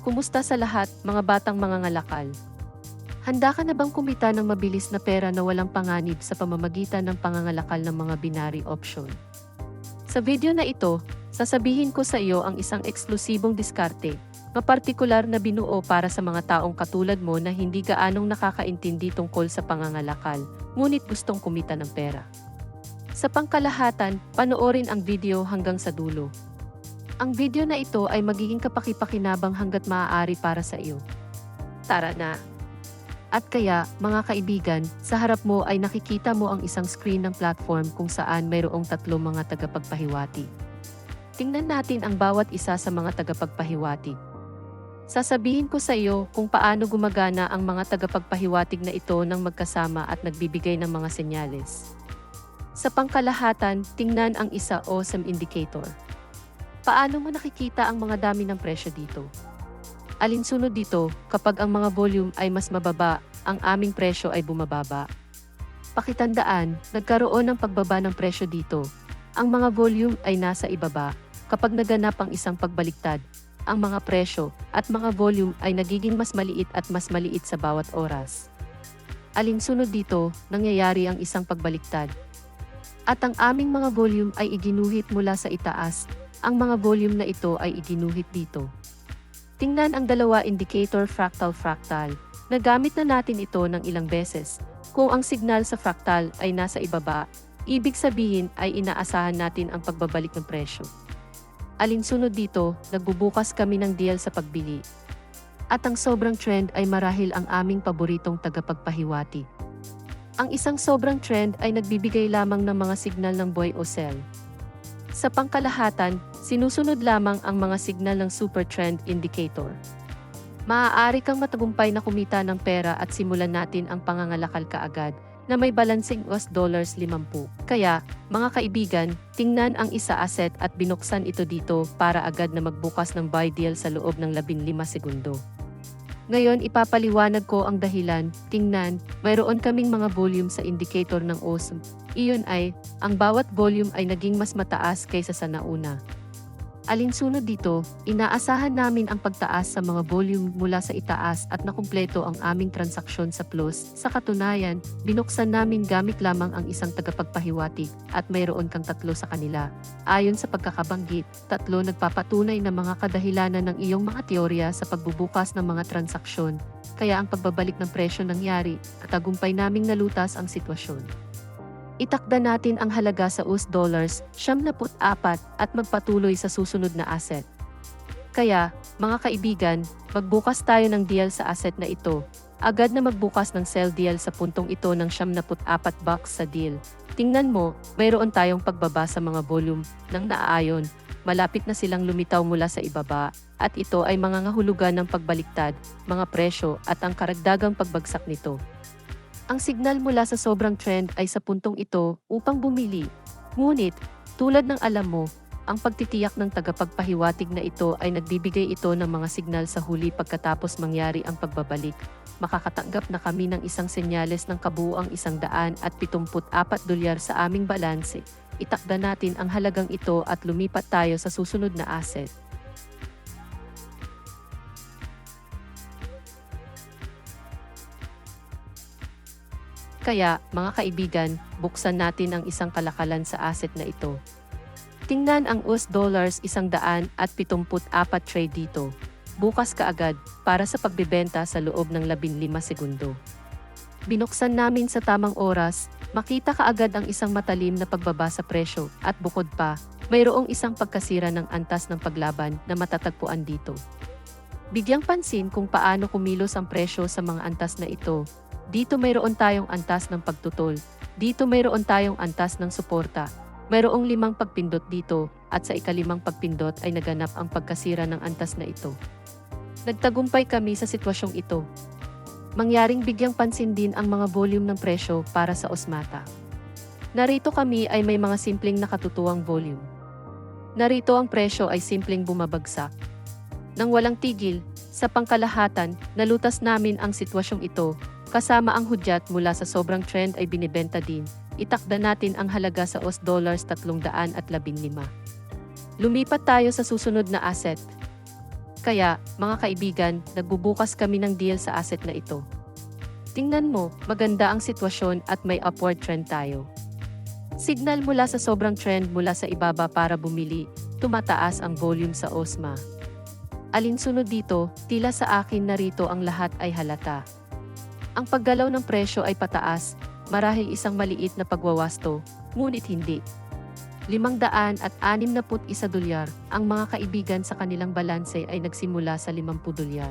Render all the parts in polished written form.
Kumusta sa lahat, mga batang mangangalakal? Handa ka na bang kumita ng mabilis na pera na walang panganib sa pamamagitan ng pangangalakal ng mga binary option? Sa video na ito, sasabihin ko sa iyo ang isang eksklusibong diskarte, na partikular na binuo para sa mga taong katulad mo na hindi gaanong nakakaintindi tungkol sa pangangalakal, ngunit gustong kumita ng pera. Sa pangkalahatan, panoorin ang video hanggang sa dulo. Ang video na ito ay magiging kapaki-pakinabang hanggat maaari para sa iyo. Tara na! At kaya, mga kaibigan, sa harap mo ay nakikita mo ang isang screen ng platform kung saan mayroong tatlong mga tagapagpahiwati. Tingnan natin ang bawat isa sa mga tagapagpahiwatig. Sasabihin ko sa iyo kung paano gumagana ang mga tagapagpahiwatig na ito nang magkasama at nagbibigay ng mga senyales. Sa pangkalahatan, tingnan ang isa o SEM indicator. Paano mo nakikita ang mga dami ng presyo dito? Alinsunod dito, kapag ang mga volume ay mas mababa, ang aming presyo ay bumababa. Pakitandaan, nagkaroon ng pagbaba ng presyo dito. Ang mga volume ay nasa ibaba. Kapag naganap ang isang pagbaliktad, ang mga presyo at mga volume ay nagiging mas maliit at mas maliit sa bawat oras. Alinsunod dito, nangyayari ang isang pagbaliktad. At ang aming mga volume ay iginuhit mula sa itaas, ang mga volume na ito ay iginuhit dito. Tingnan ang dalawa indicator fractal-fractal. Nagamit na natin ito ng ilang beses. Kung ang signal sa fractal ay nasa ibaba, ibig sabihin ay inaasahan natin ang pagbabalik ng presyo. Alinsunod dito, nagbubukas kami ng deal sa pagbili. At ang sobrang trend ay marahil ang aming paboritong tagapagpahiwati. Ang isang sobrang trend ay nagbibigay lamang ng mga signal ng buy o sell. Sa pangkalahatan, sinusunod lamang ang mga signal ng super trend indicator. Maaari kang matagumpay na kumita ng pera at simulan natin ang pangangalakal kaagad na may balancing $50. Kaya, mga kaibigan, tingnan ang isa asset at binuksan ito dito para agad na magbukas ng buy deal sa loob ng 15 segundo. Ngayon ipapaliwanag ko ang dahilan. Tingnan, mayroon kaming mga volume sa indicator ng OSM. Iyon ay, ang bawat volume ay naging mas mataas kaysa sa nauna. Alinsunod dito, inaasahan namin ang pagtaas sa mga volume mula sa itaas at nakumpleto ang aming transaksyon sa plus. Sa katunayan, binuksan namin gamit lamang ang isang tagapagpahiwatig at mayroon kang tatlo sa kanila. Ayon sa pagkakabanggit, tatlo nagpapatunay na mga kadahilanan ng iyong mga teorya sa pagbubukas ng mga transaksyon, kaya ang pagbabalik ng presyo nangyari at tagumpay naming nalutas ang sitwasyon. Itakda natin ang halaga sa US dollars, 74 at magpatuloy sa susunod na asset. Kaya, mga kaibigan, magbukas tayo ng deal sa asset na ito. Agad na magbukas ng sell deal sa puntong ito ng 74 bucks sa deal. Tingnan mo, mayroon tayong pagbaba sa mga volume ng naaayon. Malapit na silang lumitaw mula sa ibaba, at ito ay mga ngahulugan ng pagbaliktad, mga presyo at ang karagdagang pagbagsak nito. Ang signal mula sa sobrang trend ay sa puntong ito upang bumili. Ngunit, tulad ng alam mo, ang pagtitiyak ng tagapagpahiwatig na ito ay nagbibigay ito ng mga signal sa huli pagkatapos mangyari ang pagbabalik. Makakatanggap na kami ng isang senyales ng kabuuang $174 sa aming balanse. Itakda natin ang halagang ito at lumipat tayo sa susunod na asset. Kaya, mga kaibigan, buksan natin ang isang kalakalan sa asset na ito. Tingnan ang US dollars 174 trade dito. Bukas kaagad para sa pagbebenta sa loob ng 15 segundo. Binuksan namin sa tamang oras, makita kaagad ang isang matalim na pagbaba sa presyo at bukod pa, mayroong isang pagkasira ng antas ng paglaban na matatagpuan dito. Bigyang pansin kung paano kumilos ang presyo sa mga antas na ito. Dito mayroon tayong antas ng pagtutol, dito mayroon tayong antas ng suporta, mayroong 5 pagpindot dito, at sa ika-5 pagpindot ay naganap ang pagkasira ng antas na ito. Nagtagumpay kami sa sitwasyong ito. Mangyaring bigyang pansin din ang mga volume ng presyo para sa Osmata. Narito kami ay may mga simpleng nakatutuwang volume. Narito ang presyo ay simpleng bumabagsak. Nang walang tigil, sa pangkalahatan, nalutas namin ang sitwasyong ito. Kasama ang hudyat mula sa sobrang trend ay binibenta din, itakda natin ang halaga sa US dollars 315. Lumipat tayo sa susunod na asset. Kaya, mga kaibigan, nagbubukas kami ng deal sa asset na ito. Tingnan mo, maganda ang sitwasyon at may upward trend tayo. Signal mula sa sobrang trend mula sa ibaba para bumili, tumataas ang volume sa OSMA. Alinsunod dito, tila sa akin narito ang lahat ay halata. Ang paggalaw ng presyo ay pataas, marahil isang maliit na pagwawasto, ngunit hindi. 561 dolyar, ang mga kaibigan sa kanilang balanse ay nagsimula sa 50 dolyar.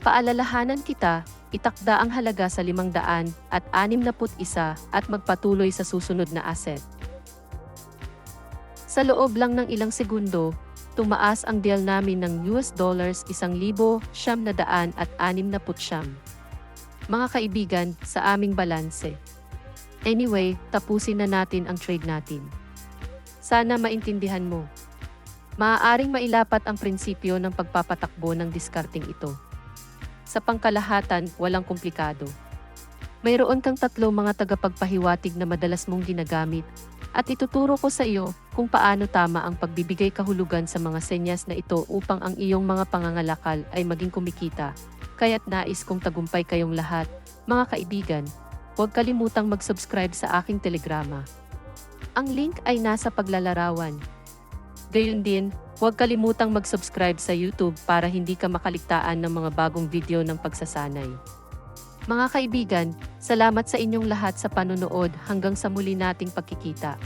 Paalalahanan kita, itakda ang halaga sa 561 at magpatuloy sa susunod na asset. Sa loob lang ng ilang segundo, tumaas ang deal namin ng US dollars 1,969. Mga kaibigan, sa aming balanse. Anyway, tapusin na natin ang trade natin. Sana maintindihan mo. Maaaring mailapat ang prinsipyo ng pagpapatakbo ng diskarting ito. Sa pangkalahatan, walang komplikado. Mayroon kang 3 mga tagapagpahiwatig na madalas mong ginagamit, at ituturo ko sa iyo kung paano tama ang pagbibigay kahulugan sa mga senyas na ito upang ang iyong mga pangangalakal ay maging kumikita. Kaya't nais kong tagumpay kayong lahat, mga kaibigan. Huwag kalimutang mag-subscribe sa aking telegrama. Ang link ay nasa paglalarawan. Gayon din, huwag kalimutang mag-subscribe sa YouTube para hindi ka makaligtaan ng mga bagong video ng pagsasanay. Mga kaibigan, salamat sa inyong lahat sa panonood hanggang sa muli nating pagkikita.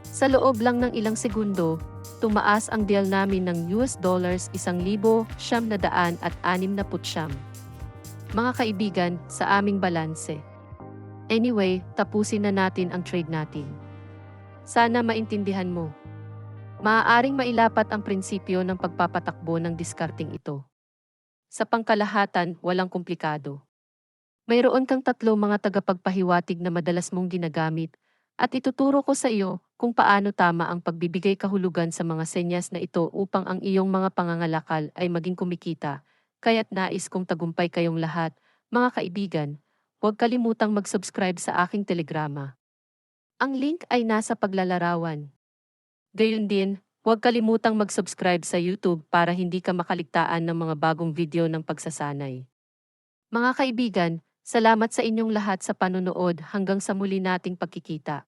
Sa loob lang ng ilang segundo, tumaas ang deal namin ng US dollars 1,969. Mga kaibigan, sa aming balanse. Anyway, tapusin na natin ang trade natin. Sana maintindihan mo. Maaaring mailapat ang prinsipyo ng pagpapatakbo ng diskarting ito. Sa pangkalahatan, walang komplikado. Mayroon kang 3 mga tagapagpahiwatig na madalas mong ginagamit, at ituturo ko sa iyo kung paano tama ang pagbibigay kahulugan sa mga senyas na ito upang ang iyong mga pangangalakal ay maging kumikita. Kaya't nais kong tagumpay kayong lahat, mga kaibigan. Huwag kalimutang mag-subscribe sa aking telegrama. Ang link ay nasa paglalarawan. Gayon din, huwag kalimutang mag-subscribe sa YouTube para hindi ka makaligtaan ng mga bagong video ng pagsasanay. Mga kaibigan, salamat sa inyong lahat sa panonood hanggang sa muli nating pagkikita.